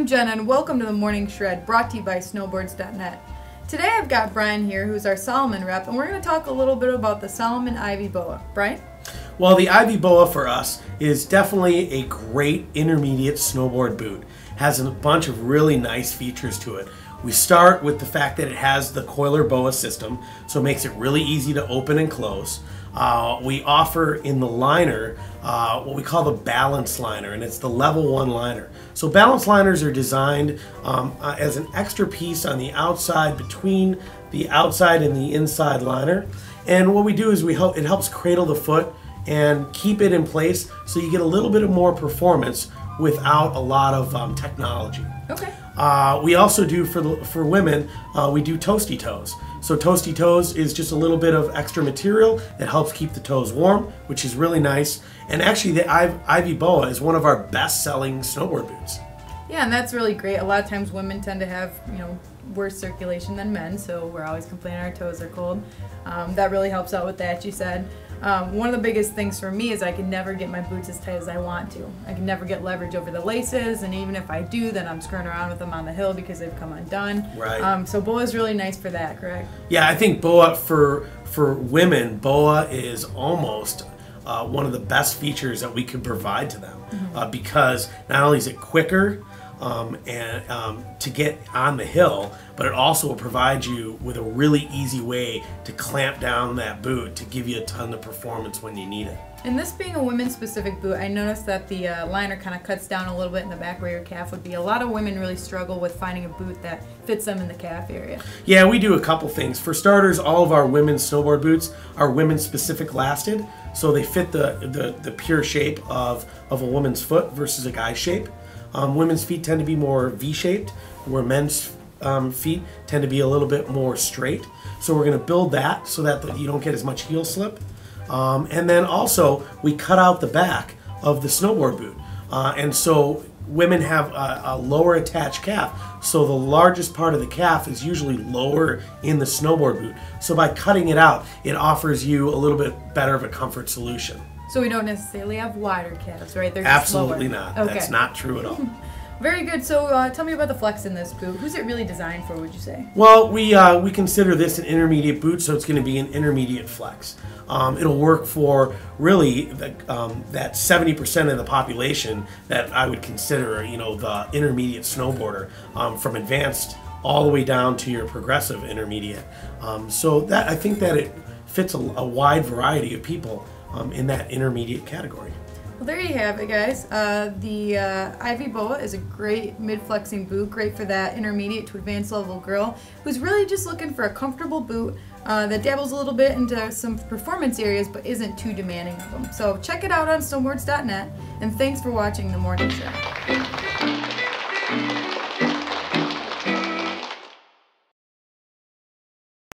Jenna, and welcome to the Morning Shred, brought to you by snowboards.net. Today I've got Brian here, who's our Salomon rep, and we're going to talk a little bit about the Salomon Ivy Boa. Brian? Well, the Ivy Boa for us is definitely a great intermediate snowboard boot. Has a bunch of really nice features to it. We start with the fact that it has the coiler boa system, so it makes it really easy to open and close. We offer in the liner what we call the balance liner, and it's the level 1 liner. So balance liners are designed as an extra piece on the outside between the outside and the inside liner. And what we do is it helps cradle the foot and keep it in place so you get a little bit of more performance without a lot of technology. Okay. We also do for women, we do toasty toes. So toasty toes is just a little bit of extra material that helps keep the toes warm, which is really nice. And actually the Ivy Boa is one of our best selling snowboard boots. Yeah, and that's really great. A lot of times women tend to have, worse circulation than men, so we're always complaining our toes are cold. That really helps out with that, you said. One of the biggest things for me is I can never get my boots as tight as I want to. I can never get leverage over the laces, and even if I do, then I'm screwing around with them on the hill because they've come undone. Right. So Boa is really nice for that, correct? Yeah, I think Boa for women, Boa is almost one of the best features that we can provide to them because not only is it quicker to get on the hill, but it also will provide you with a really easy way to clamp down that boot to give you a ton of performance when you need it. And this being a women's specific boot, I noticed that the liner kind of cuts down a little bit in the back where your calf would be. A lot of women really struggle with finding a boot that fits them in the calf area. Yeah, we do a couple things. For starters, all of our women's snowboard boots are women's specific lasted, so they fit the pure shape of a woman's foot versus a guy's shape. Women's feet tend to be more V-shaped, where men's feet tend to be a little bit more straight. So we're going to build that so that you don't get as much heel slip. And then also, we cut out the back of the snowboard boot. And so women have a lower attached calf. So the largest part of the calf is usually lower in the snowboard boot. So by cutting it out, it offers you a little bit better of a comfort solution. So we don't necessarily have wider calves, right? They're just Absolutely lower. not. Okay. That's not true at all. Very good. So tell me about the flex in this boot. Who's it really designed for, would you say? Well, we consider this an intermediate boot, so it's going to be an intermediate flex. It'll work for really that 70% of the population that I would consider, the intermediate snowboarder, from advanced all the way down to your progressive intermediate. So that I think that it fits a wide variety of people in that intermediate category. Well, there you have it, guys. The Ivy Boa is a great mid-flexing boot, great for that intermediate to advanced level girl who's really just looking for a comfortable boot that dabbles a little bit into some performance areas but isn't too demanding of them. So check it out on snowboards.net, and thanks for watching The Morning Show.